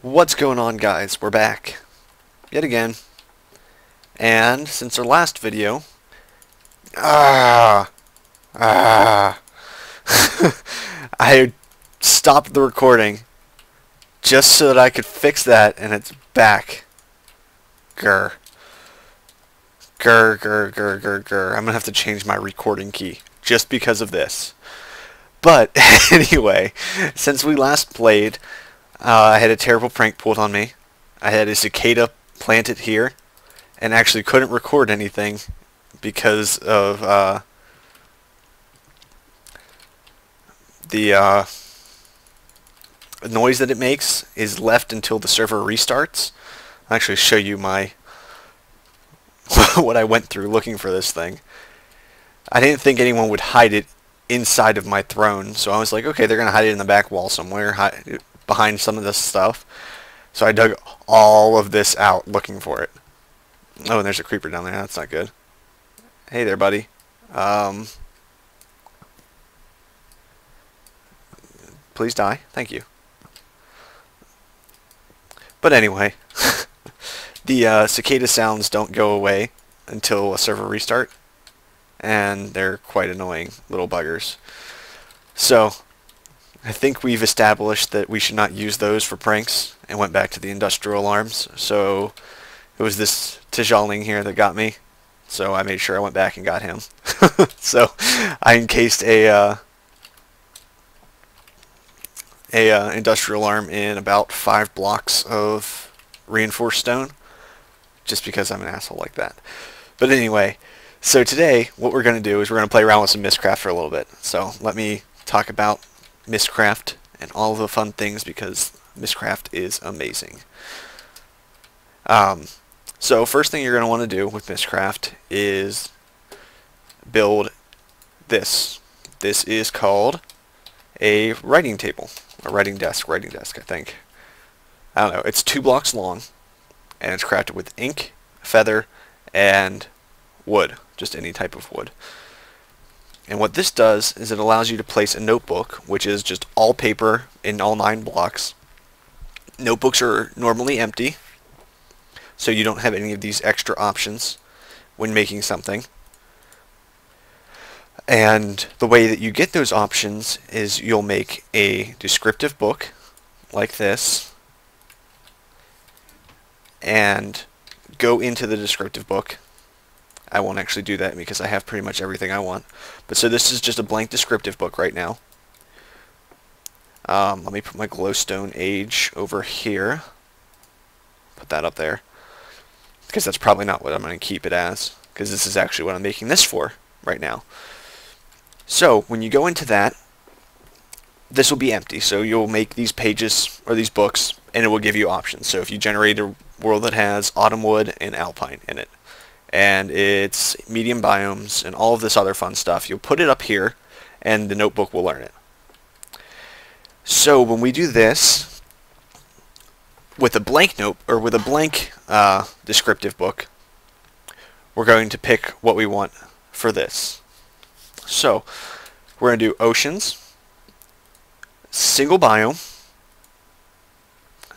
What's going on, guys? We're back yet again, and since our last video, ah, ah, I stopped the recording just so that I could fix that, and it's back. Grr, grr, grr, grr, grr, grr. I'm gonna have to change my recording key just because of this. But anyway, since we last played, I had a terrible prank pulled on me. I had a cicada planted here, and actually couldn't record anything because of the noise that it makes is left until the server restarts. I'll actually show you my what I went through looking for this thing. I didn't think anyone would hide it inside of my throne, so I was like, okay, they're gonna hide it in the back wall somewhere, behind some of this stuff. So I dug all of this out looking for it. Oh, and there's a creeper down there. That's not good. Hey there, buddy. Please die. Thank you. But anyway, the cicada sounds don't go away until a server restart, and they're quite annoying little buggers. So I think we've established that we should not use those for pranks, and went back to the industrial alarms. So it was this Tijaling here that got me, so I made sure I went back and got him. So I encased a industrial alarm in about 5 blocks of reinforced stone, just because I'm an asshole like that. But anyway, so today what we're going to do is we're going to play around with some Mystcraft for a little bit. So let me talk about Mystcraft and all the fun things, because Mystcraft is amazing. So first thing you're going to want to do with Mystcraft is build this. This is called a writing table, a writing desk, I think. I don't know. It's 2 blocks long, and it's crafted with ink, feather, and wood, just any type of wood. And what this does is it allows you to place a notebook, which is just all paper in all 9 blocks. Notebooks are normally empty, so you don't have any of these extra options when making something. And the way that you get those options is you'll make a descriptive book like this, and go into the descriptive book. I won't actually do that because I have pretty much everything I want. But so this is just a blank descriptive book right now. Let me put my glowstone age over here. Put that up there, because that's probably not what I'm going to keep it as, because this is actually what I'm making this for right now. So when you go into that, this will be empty. So you'll make these pages or these books, and it will give you options. So if you generate a world that has autumn wood and alpine in it, and it's medium biomes and all of this other fun stuff, you'll put it up here, and the notebook will learn it. So when we do this with a blank note, or with a blank descriptive book, we're going to pick what we want for this. So we're going to do oceans, single biome.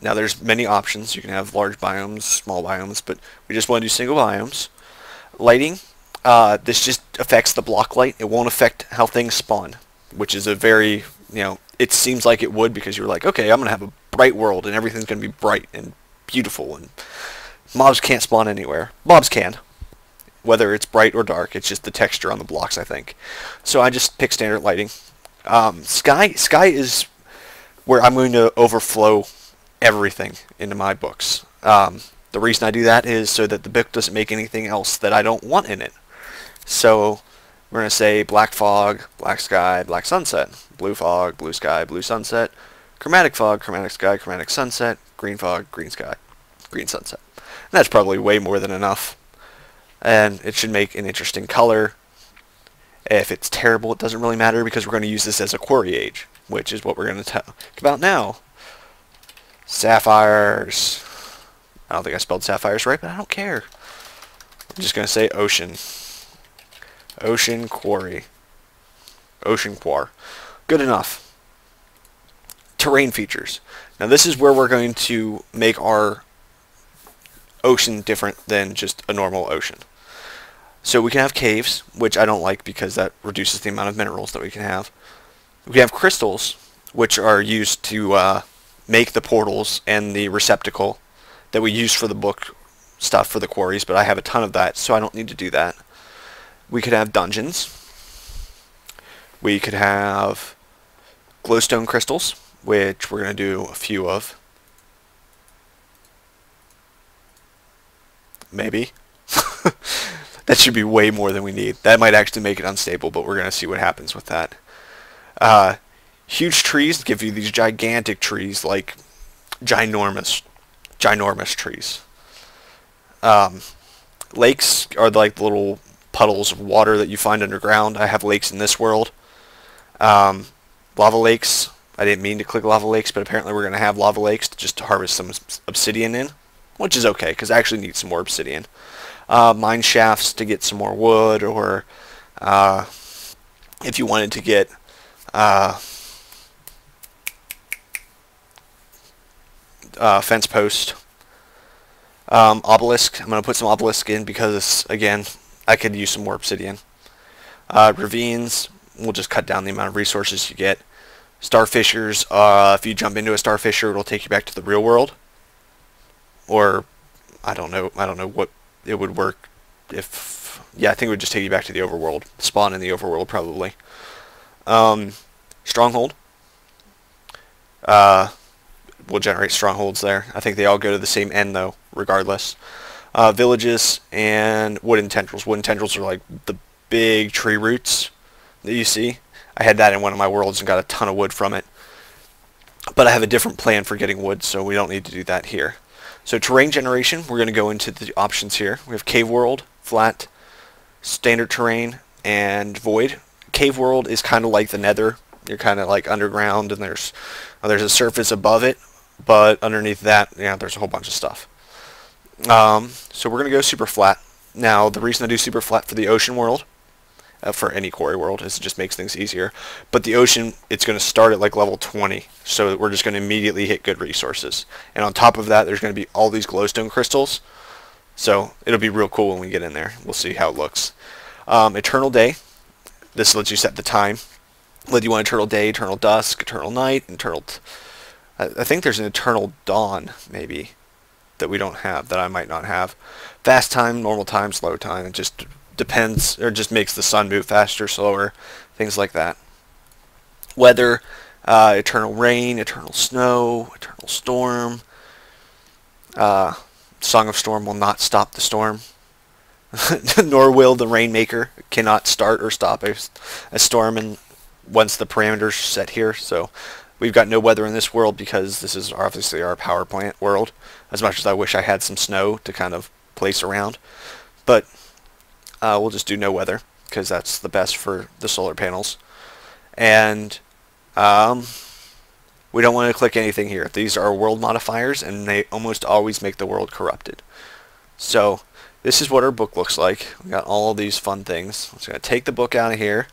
Now there's many options. You can have large biomes, small biomes, but we just want to do single biomes. Lighting, this just affects the block light. It won't affect how things spawn, which is a very, it seems like it would, because you're like, okay, I'm going to have a bright world and everything's going to be bright and beautiful, and mobs can't spawn anywhere. Mobs can, whether it's bright or dark. It's just the texture on the blocks, I think. So I just pick standard lighting. Sky is where I'm going to overflow everything into my books. The reason I do that is so that the book doesn't make anything else that I don't want in it. So we're going to say black fog, black sky, black sunset, blue fog, blue sky, blue sunset, chromatic fog, chromatic sky, chromatic sunset, green fog, green sky, green sunset. And that's probably way more than enough. And it should make an interesting color. If it's terrible, it doesn't really matter, because we're going to use this as a quarry age, which is what we're going to talk about now. Sapphires. I don't think I spelled sapphires right, but I don't care. I'm just going to say ocean. Ocean quarry. Ocean quar. Good enough. terrain features. Now this is where we're going to make our ocean different than just a normal ocean. So we can have caves, which I don't like because that reduces the amount of minerals that we can have. We have crystals, which are used to make the portals and the receptacle that we use for the book stuff for the quarries, but I have a ton of that, so I don't need to do that. We could have dungeons. We could have glowstone crystals, which we're going to do a few of. Maybe. That should be way more than we need. That might actually make it unstable, but we're going to see what happens with that. Huge trees give you these gigantic trees, like ginormous trees. Lakes are like the little puddles of water that you find underground. I have lakes in this world. Lava lakes. I didn't mean to click lava lakes, but apparently we're going to have lava lakes just to harvest some obsidian in, which is okay, because I actually need some more obsidian. Mine shafts to get some more wood, or if you wanted to get fence post. Obelisk. I'm going to put some obelisk in because, again, I could use some more obsidian. Ravines. We'll just cut down the amount of resources you get. Starfishers. If you jump into a starfisher, it'll take you back to the real world. Or I don't know what it would work if. Yeah, I think it would just take you back to the overworld. Spawn in the overworld probably. Stronghold. We'll generate strongholds there. I think they all go to the same end though, regardless. Villages and wooden tendrils. Wooden tendrils are like the big tree roots that you see. I had that in one of my worlds and got a ton of wood from it. But I have a different plan for getting wood, so we don't need to do that here. So terrain generation, we're going to go into the options here. We have cave world, flat, standard terrain, and void. Cave world is kind of like the nether. You're kind of like underground, and there's a surface above it, but underneath that, yeah, there's a whole bunch of stuff. So we're going to go super flat. Now, the reason I do super flat for the ocean world, for any quarry world, is it just makes things easier. But the ocean, it's going to start at like level 20, so we're just going to immediately hit good resources. And on top of that, there's going to be all these glowstone crystals, so it'll be real cool when we get in there. We'll see how it looks. Eternal day. This lets you set the time. Whether you want eternal day, eternal dusk, eternal night, I think there's an eternal dawn, maybe, that we don't have, that I might not have. Fast time, normal time, slow time. It just depends, or just makes the sun move faster, slower, things like that. Weather, eternal rain, eternal snow, eternal storm. Song of Storm will not stop the storm. Nor will the Rainmaker. Cannot start or stop a storm once the parameters set here. So we've got no weather in this world because this is obviously our power plant world, as much as I wish I had some snow to kind of place around. But we'll just do no weather because that's the best for the solar panels. And we don't want to click anything here. These are world modifiers, and they almost always make the world corrupted. So this is what our book looks like. We got all of these fun things. So I'm going to take the book out of here.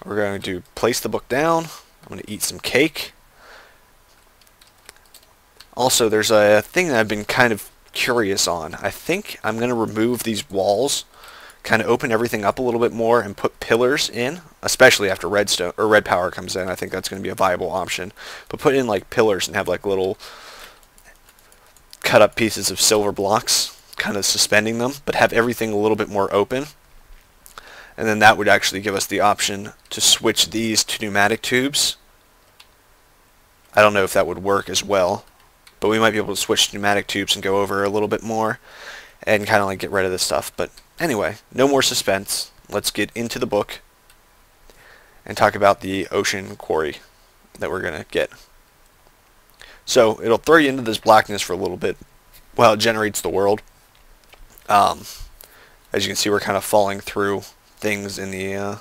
We're going to place the book down. I'm going to eat some cake. Also, there's a thing that I've been kind of curious on. I think I'm going to remove these walls, kind of open everything up a little bit more, and put pillars in, especially after redstone or red power comes in. I think that's going to be a viable option. But put in like pillars and have like little cut up pieces of silver blocks, kind of suspending them, but have everything a little bit more open. And then that would actually give us the option to switch these to pneumatic tubes. I don't know if that would work as well, but we might be able to switch to pneumatic tubes and go over a little bit more and kind of like get rid of this stuff. But anyway, no more suspense. Let's get into the book and talk about the ocean quarry that we're going to get. So it'll throw you into this blackness for a little bit while it generates the world. As you can see, we're kind of falling through things in the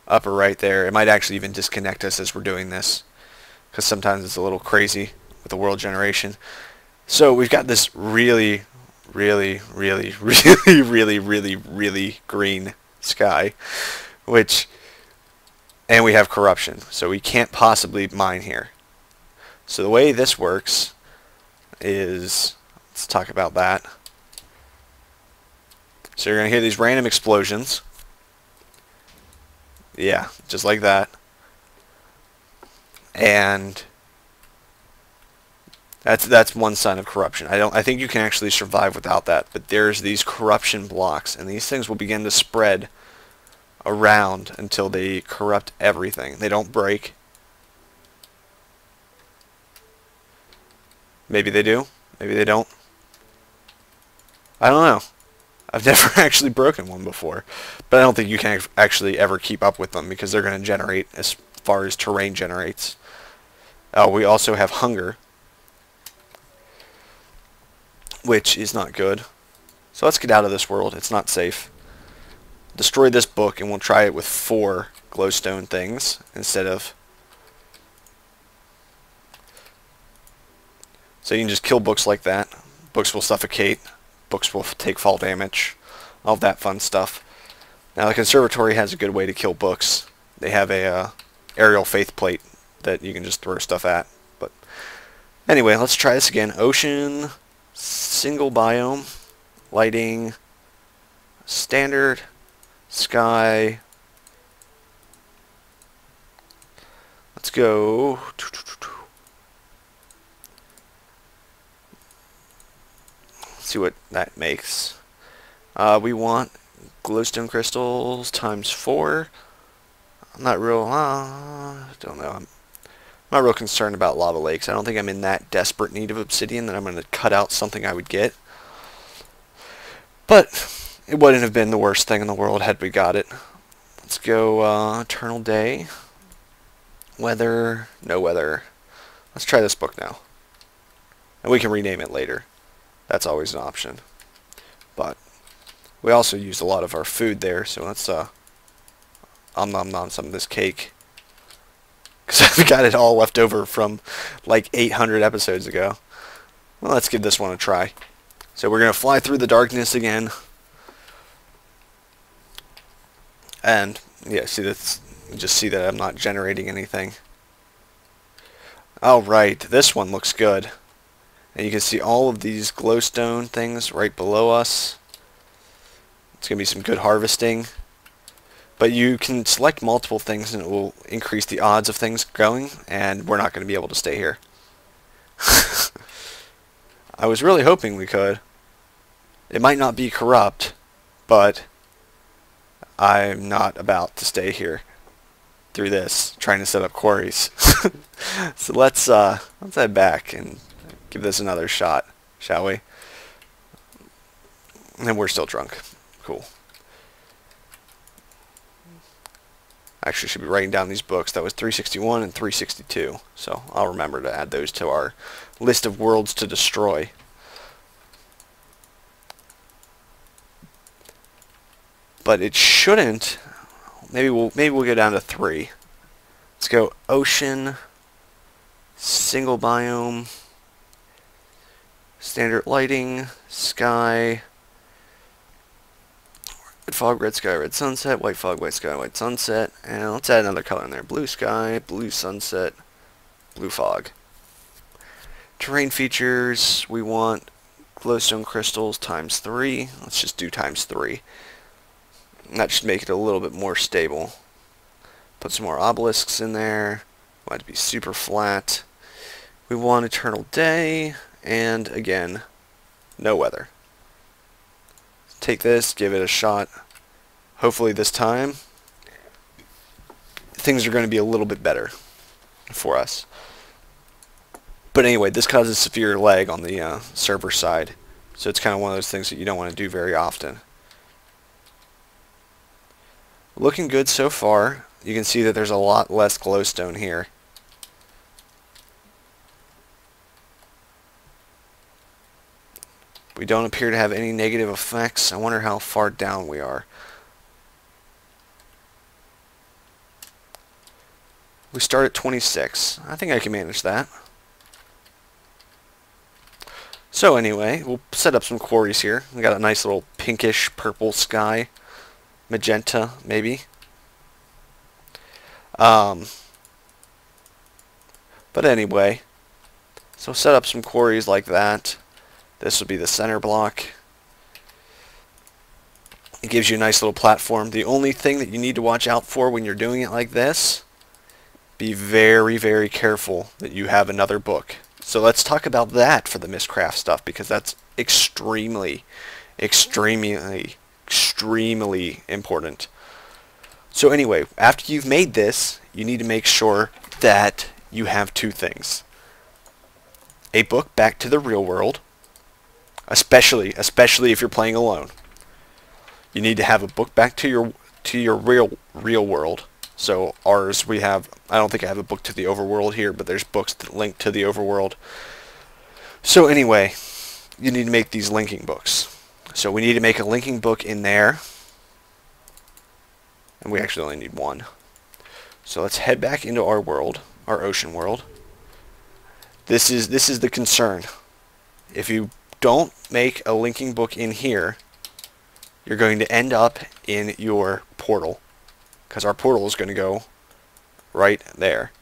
upper right there. It might actually even disconnect us as we're doing this, because sometimes it's a little crazy with the world generation. So we've got this really green sky, and we have corruption, so we can't possibly mine here. So the way this works is, let's talk about that. So you're going to hear these random explosions. Yeah, just like that. And that's one sign of corruption. I think you can actually survive without that, but there's these corruption blocks, and these things will begin to spread around until they corrupt everything. They don't break. Maybe they do. Maybe they don't. I don't know. I've never actually broken one before, but I don't think you can actually ever keep up with them because they're going to generate as far as terrain generates. We also have hunger, which is not good. So let's get out of this world. It's not safe. Destroy this book and we'll try it with 4 glowstone things instead of... So you can just kill books like that. Books will suffocate. Books will take fall damage. All of that fun stuff. Now the conservatory has a good way to kill books. They have a aerial faith plate that you can just throw stuff at. But anyway, let's try this again. Ocean, single biome, lighting, standard, sky. Let's go. Let's see what that makes. We want glowstone crystals times 4. I'm not real. Don't know. I'm not real concerned about lava lakes. I don't think I'm in that desperate need of obsidian that I'm going to cut out something I would get. But it wouldn't have been the worst thing in the world had we got it. Let's go eternal day. Weather. No weather. Let's try this book now. And we can rename it later. That's always an option. But we also used a lot of our food there, so let's nom nom some of this cake. Because I've got it all left over from like 800 episodes ago. Well, let's give this one a try. So we're going to fly through the darkness again. And, yeah, see that's, just see that I'm not generating anything. Alright, this one looks good. And you can see all of these glowstone things right below us. It's going to be some good harvesting. But you can select multiple things and it will increase the odds of things going, and we're not going to be able to stay here. I was really hoping we could. It might not be corrupt, but I'm not about to stay here through this, trying to set up quarries. So let's head back and give this another shot, shall we? And we're still drunk. Cool. Actually, should be writing down these books. That was 361 and 362. So I'll remember to add those to our list of worlds to destroy. But it shouldn't. Maybe we'll go down to 3. Let's go ocean, single biome, standard lighting, sky, red fog, red sky, red sunset, white fog, white sky, white sunset, and let's add another color in there. Blue sky, blue sunset, blue fog. Terrain features, we want glowstone crystals times 3. Let's just do times 3. And that should make it a little bit more stable. Put some more obelisks in there. We want it to be super flat. We want eternal day, and again, no weather. Take this, give it a shot. Hopefully this time things are going to be a little bit better for us. But anyway, this causes severe lag on the server side, so it's kind of one of those things that you don't want to do very often. Looking good so far. You can see that there's a lot less glowstone here. We don't appear to have any negative effects. I wonder how far down we are. We start at 26. I think I can manage that. So anyway, we'll set up some quarries here. We got a nice little pinkish purple sky. Magenta, maybe. But anyway, So set up some quarries like that. This will be the center block. It gives you a nice little platform. The only thing that you need to watch out for when you're doing it like this, be very, very careful that you have another book. So let's talk about that for the Mystcraft stuff, because that's extremely, extremely, extremely important. So anyway, after you've made this, you need to make sure that you have two things. A book back to the real world, especially if you're playing alone. You need to have a book back to your real world. So ours, we have, I don't think I have a book to the overworld here, but there's books that link to the overworld. So anyway, you need to make these linking books. So we need to make a linking book in there. And we actually only need one. So let's head back into our world, our ocean world. This is the concern. If you don't make a linking book in here, you're going to end up in your portal, because our portal is going to go right there.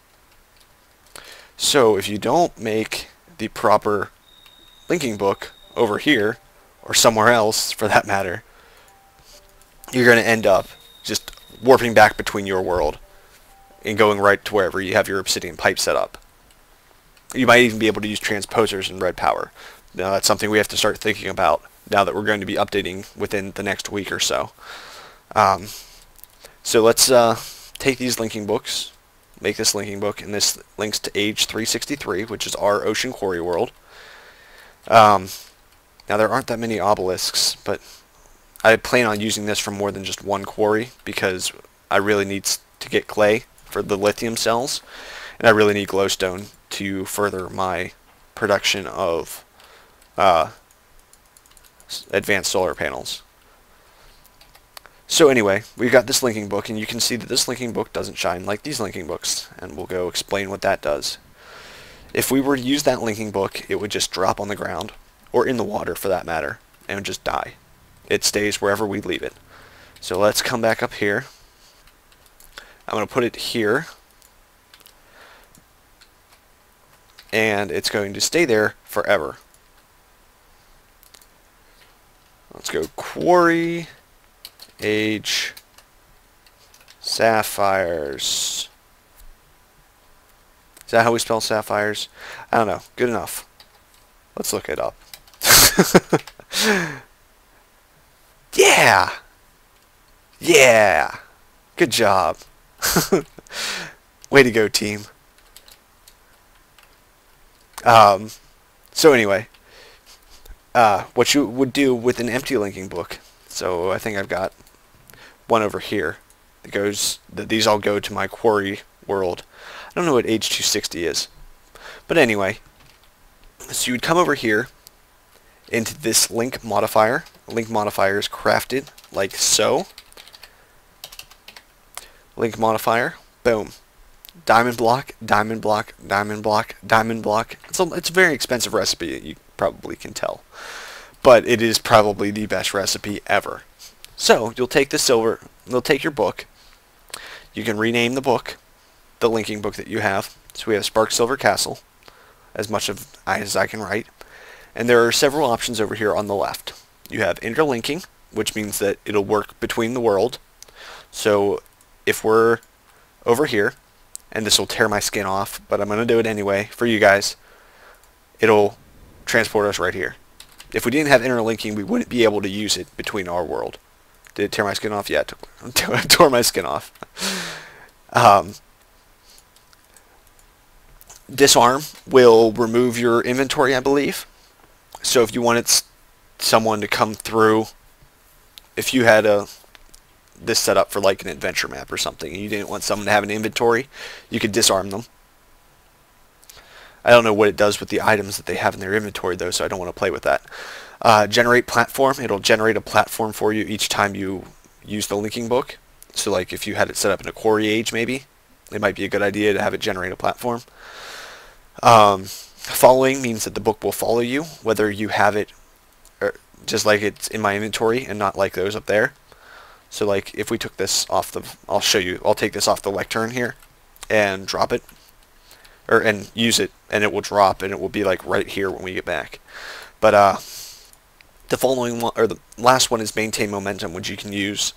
So if you don't make the proper linking book over here, or somewhere else for that matter, you're going to end up just warping back between your world and going right to wherever you have your obsidian pipe set up. You might even be able to use transposers in red power. Now that's something we have to start thinking about now that we're going to be updating within the next week or so. So let's take these linking books, make this linking book, and this links to age 363, which is our ocean quarry world. Now there aren't that many obelisks, but I plan on using this for more than just one quarry, because I really need to get clay for the lithium cells, and I really need glowstone to further my production of advanced solar panels. So anyway, we've got this linking book, and you can see that this linking book doesn't shine like these linking books, and we'll go explain what that does. If we were to use that linking book, it would just drop on the ground, or in the water for that matter, and just die. It stays wherever we leave it. So let's come back up here. I'm going to put it here, and it's going to stay there forever. Let's go quarry, age, sapphires. Is that how we spell sapphires? I don't know. Good enough. Let's look it up. Yeah! Yeah! Good job. Way to go, team. So anyway, what you would do with an empty linking book. So I think I've got one over here that these all go to my quarry world. I don't know what age 260 is, but anyway, so you would come over here into this link modifier. Link modifier is crafted like so. Link modifier, boom. Diamond block, diamond block, diamond block, diamond block. It's a very expensive recipe, you probably can tell. But it is probably the best recipe ever. So, you'll take you'll take your book. You can rename the book, the linking book that you have. So we have Spark Silver Castle, as much as I can write. And there are several options over here on the left. You have interlinking, which means that it'll work between the world. So, if we're over here, and this will tear my skin off, but I'm going to do it anyway for you guys, it'll transport us right here. If we didn't have interlinking, we wouldn't be able to use it between our world. Did it tear my skin off? Yeah, it tore my skin off. Disarm will remove your inventory, I believe. So if you wanted someone to come through, if you had this set up for like an adventure map or something, and you didn't want someone to have an inventory, you could disarm them. I don't know what it does with the items that they have in their inventory though, so I don't want to play with that. Generate platform. It'll generate a platform for you each time you use the linking book. So like if you had it set up in a quarry age maybe, it might be a good idea to have it generate a platform. Following means that the book will follow you, whether you have it just like it's in my inventory and not like those up there. So like if we took this off I'll show you, I'll take this off the lectern here and drop it, and use it, and it will drop, and it will be like right here when we get back. But the following one, or the last one, is maintain momentum, which you can use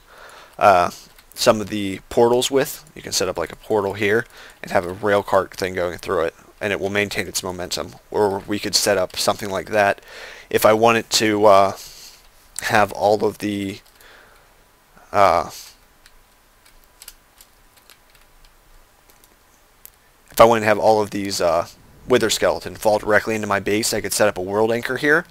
some of the portals with. You can set up like a portal here and have a rail cart thing going through it, and it will maintain its momentum. Or we could set up something like that if I wanted to have all of the if I wanted to have all of these wither skeleton fall directly into my base, I could set up a world anchor here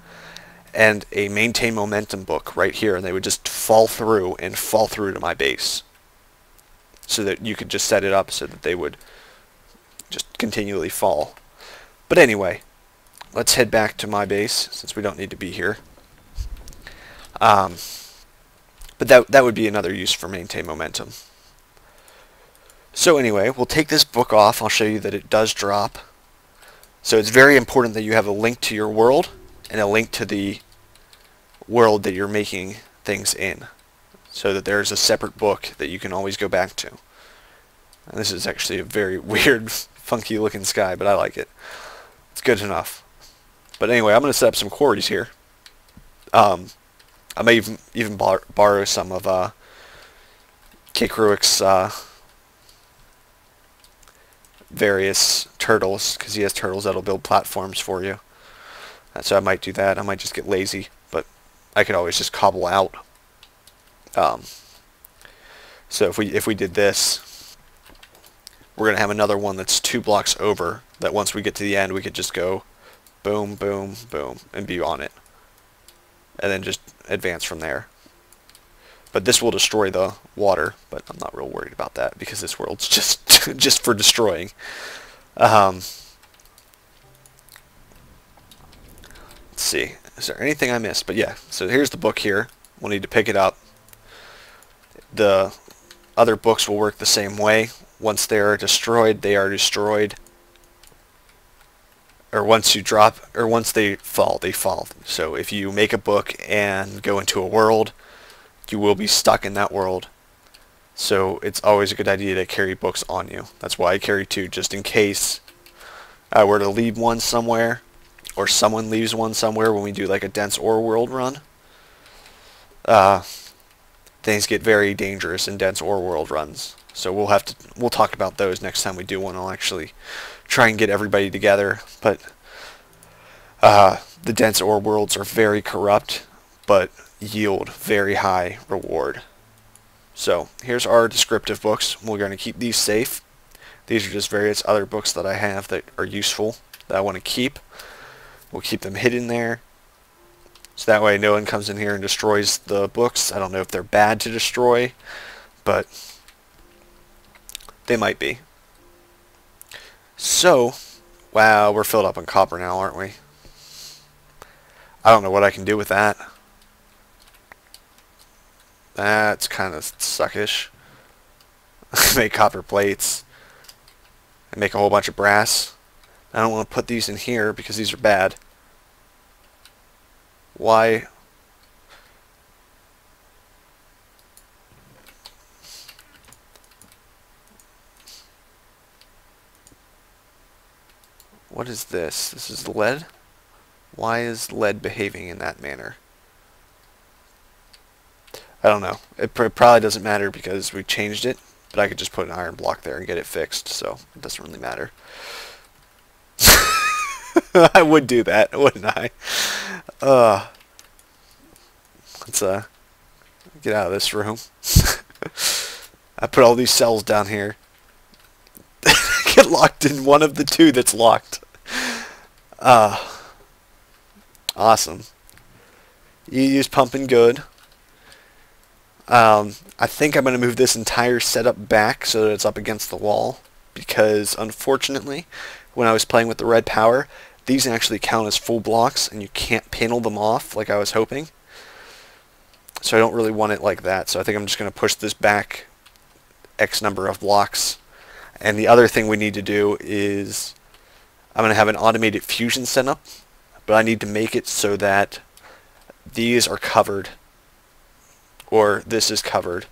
and a maintain momentum book right here, and they would just fall through to my base, so that you could just set it up so that they would just continually fall. But anyway, let's head back to my base since we don't need to be here. But that would be another use for maintain momentum. So anyway, we'll take this book off. I'll show you that it does drop. So it's very important that you have a link to your world and a link to the world that you're making things in, so that there's a separate book that you can always go back to. And this is actually a very weird, funky looking sky, but I like it. It's good enough. But anyway, I'm going to set up some quarries here. I may even borrow some of Kikruik's various turtles, because he has turtles that'll build platforms for you. So I might do that. I might just get lazy, but I could always just cobble out. So if we did this, we're going to have another one that's 2 blocks over, that once we get to the end we could just go boom, boom, boom, and be on it. And then just advance from there. But this will destroy the water, but I'm not real worried about that because this world's just just for destroying. Let's see. Is there anything I missed? But yeah, so here's the book here. We'll need to pick it up. The other books will work the same way. Once they are destroyed, they are destroyed. Or once you drop, or once they fall, they fall. So if you make a book and go into a world, you will be stuck in that world. So it's always a good idea to carry books on you. That's why I carry 2, just in case I were to leave one somewhere, or someone leaves one somewhere when we do like a dense ore world run. Things get very dangerous in dense ore world runs. So we'll talk about those next time we do one. I'll actually try and get everybody together. But the dense ore worlds are very corrupt, but yield very high reward. So here's our descriptive books. We're going to keep these safe. These are just various other books that I have that are useful, that I want to keep. We'll keep them hidden there, so that way no one comes in here and destroys the books. I don't know if they're bad to destroy, but they might be. So, wow, we're filled up on copper now, aren't we? I don't know what I can do with that. That's kind of suckish. Make copper plates. And make a whole bunch of brass. I don't want to put these in here because these are bad. Why? What is this? This is lead? Why is lead behaving in that manner? I don't know. It probably doesn't matter because we changed it, but I could just put an iron block there and get it fixed, so it doesn't really matter. I would do that, wouldn't I? Let's get out of this room. I put all these cells down here. Get locked in one of the 2 that's locked. Awesome. You use pumping good. I think I'm going to move this entire setup back so that it's up against the wall, because unfortunately when I was playing with the red power, these actually count as full blocks and you can't panel them off like I was hoping. So I don't really want it like that, so I think I'm just going to push this back X number of blocks. And the other thing we need to do is I'm going to have an automated fusion setup, but I need to make it so that these are covered, or this is covered,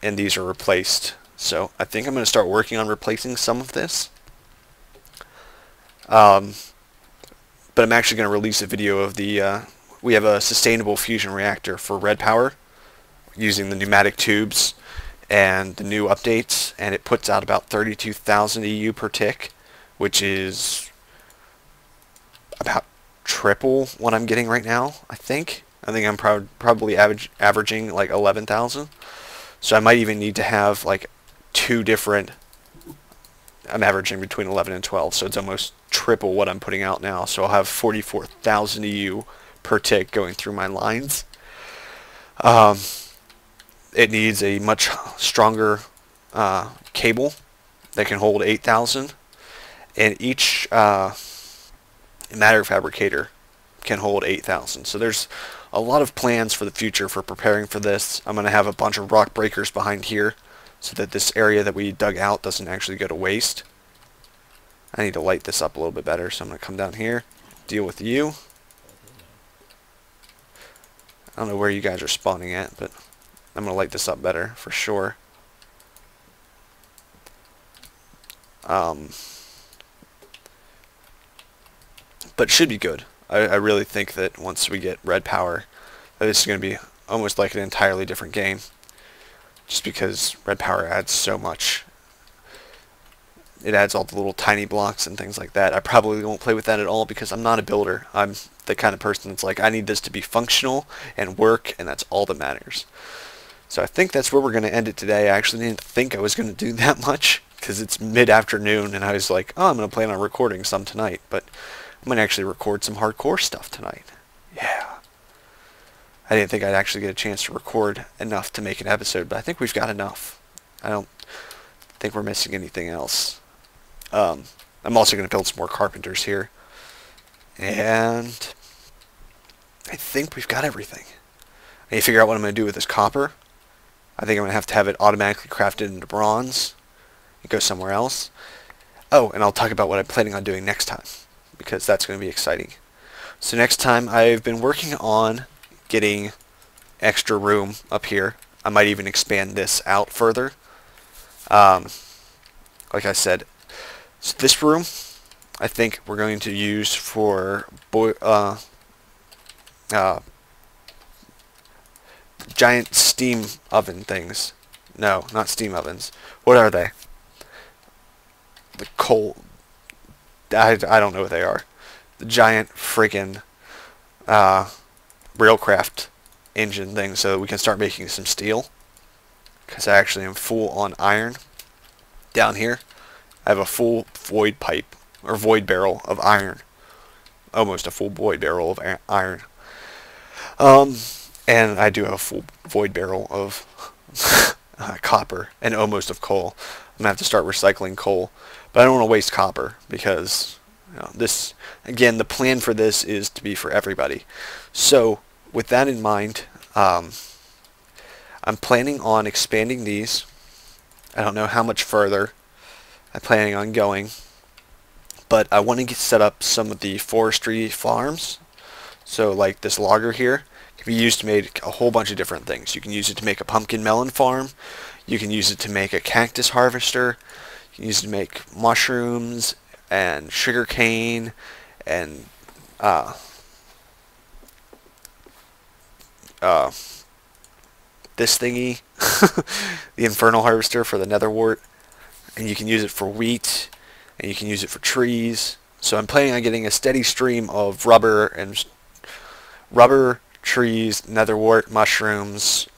and these are replaced. So I think I'm going to start working on replacing some of this. But I'm actually going to release a video of we have a sustainable fusion reactor for red power using the pneumatic tubes and the new updates, and it puts out about 32,000 EU per tick, which is about triple what I'm getting right now, I think. I think I'm probably averaging like 11,000. So I might even need to have like two different. I'm averaging between 11 and 12, so it's almost triple what I'm putting out now. So I'll have 44,000 EU per tick going through my lines. It needs a much stronger cable that can hold 8,000, and each matter fabricator can hold 8,000. So there's a lot of plans for the future for preparing for this. I'm going to have a bunch of rock breakers behind here so that this area that we dug out doesn't actually go to waste. I need to light this up a little bit better, so I'm going to come down here, deal with you. I don't know where you guys are spawning at, but I'm going to light this up better for sure. But it should be good. I really think that once we get red power, that this is going to be almost like an entirely different game. Just because red power adds so much. It adds all the little tiny blocks and things like that. I probably won't play with that at all because I'm not a builder. I'm the kind of person that's like, I need this to be functional and work, and that's all that matters. So I think that's where we're going to end it today. I actually didn't think I was going to do that much because it's mid-afternoon, and I was like, oh, I'm going to plan on recording some tonight, but I'm going to actually record some hardcore stuff tonight. Yeah. I didn't think I'd actually get a chance to record enough to make an episode, but I think we've got enough. I don't think we're missing anything else. I'm also going to build some more carpenters here. And I think we've got everything. I need to figure out what I'm going to do with this copper. I think I'm going to have it automatically crafted into bronze and go somewhere else. Oh, and I'll talk about what I'm planning on doing next time, because that's going to be exciting. So next time, I've been working on getting extra room up here. I might even expand this out further. Like I said, so this room, I think we're going to use for giant steam oven things. No, not steam ovens. What are they? The coal. I don't know what they are. The giant freaking railcraft engine thing, so that we can start making some steel. Because I actually am full on iron down here. I have a full void pipe, or void barrel of iron. Almost a full void barrel of iron. And I do have a full void barrel of copper and almost of coal. I'm going to have to start recycling coal. But I don't want to waste copper because, you know, this, again, the plan for this is to be for everybody. So, with that in mind, I'm planning on expanding these. I don't know how much further I'm planning on going, but I want to get set up some of the forestry farms. So like this logger here can be used to make a whole bunch of different things. You can use it to make a pumpkin melon farm. You can use it to make a cactus harvester. You can use it to make mushrooms and sugar cane and this thingy, the infernal harvester for the nether wart. And you can use it for wheat, and you can use it for trees. So I'm planning on getting a steady stream of rubber, trees, netherwort, mushrooms,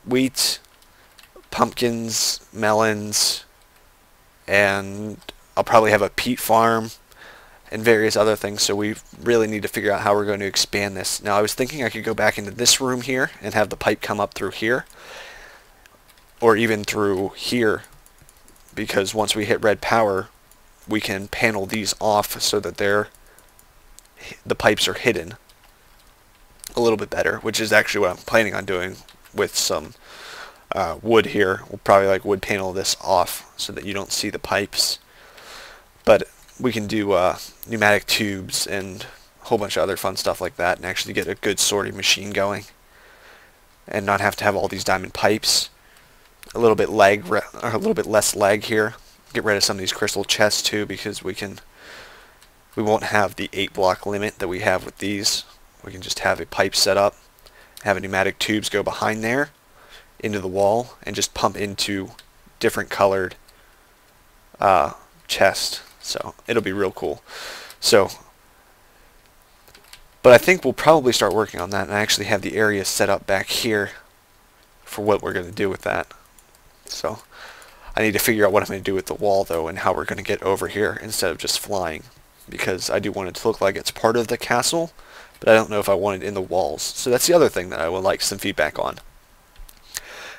wheat, pumpkins, melons, and I'll probably have a peat farm and various other things. So we really need to figure out how we're going to expand this. Now I was thinking I could go back into this room here and have the pipe come up through here, or even through here, because once we hit red power, we can panel these off so that the pipes are hidden a little bit better, which is actually what I'm planning on doing with some wood here. We'll probably like wood panel this off so that you don't see the pipes. But we can do pneumatic tubes and a whole bunch of other fun stuff like that, and actually get a good sorting machine going and not have to have all these diamond pipes. A little bit less lag here, get rid of some of these crystal chests too, because we won't have the 8-block limit that we have with these. We can just have a pipe set up, have pneumatic tubes go behind there into the wall, and just pump into different colored chests. So it'll be real cool. So, but I think we'll probably start working on that, and I actually have the area set up back here for what we're going to do with that. So I need to figure out what I'm going to do with the wall though, and how we're going to get over here instead of just flying, because I do want it to look like it's part of the castle, but I don't know if I want it in the walls. So that's the other thing that I would like some feedback on.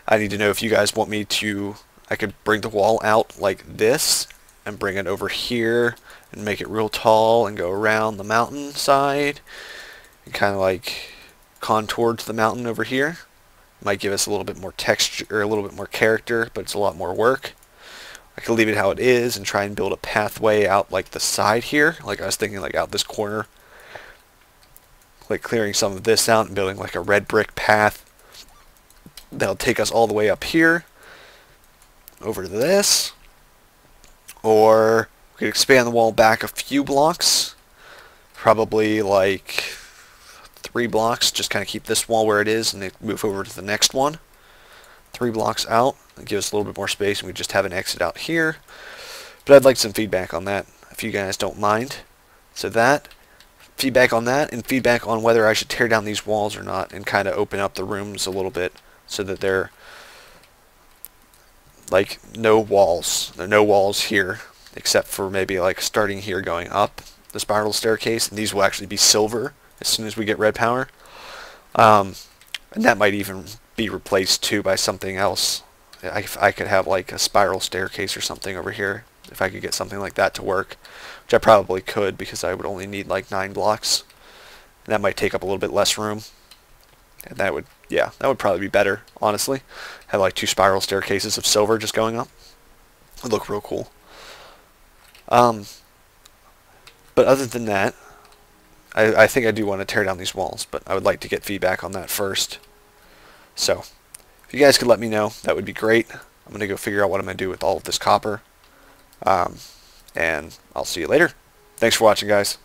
I need to know if you guys want me to, I could bring the wall out like this and bring it over here and make it real tall and go around the mountain side and kind of like contour to the mountain over here. Might give us a little bit more texture, or a little bit more character, but it's a lot more work. I could leave it how it is and try and build a pathway out like the side here. Like I was thinking like out this corner. Like clearing some of this out and building like a red brick path that'll take us all the way up here over to this. Or we could expand the wall back a few blocks, probably like 3 blocks, just kind of keep this wall where it is and then move over to the next one. 3 blocks out and give us a little bit more space, and we just have an exit out here. But I'd like some feedback on that if you guys don't mind. So that, feedback on that, and feedback on whether I should tear down these walls or not and kind of open up the rooms a little bit so that they're like no walls. There are no walls here except for maybe like starting here going up the spiral staircase, and these will actually be silver as soon as we get red power. And that might even be replaced too by something else. I could have like a spiral staircase or something over here if I could get something like that to work, which I probably could because I would only need like 9 blocks. And that might take up a little bit less room. And that would, yeah, that would probably be better, honestly. Have like 2 spiral staircases of silver just going up. It would look real cool. But other than that, I think I do want to tear down these walls, but I would like to get feedback on that first. So, if you guys could let me know, that would be great. I'm going to go figure out what I'm going to do with all of this copper. And I'll see you later. Thanks for watching, guys.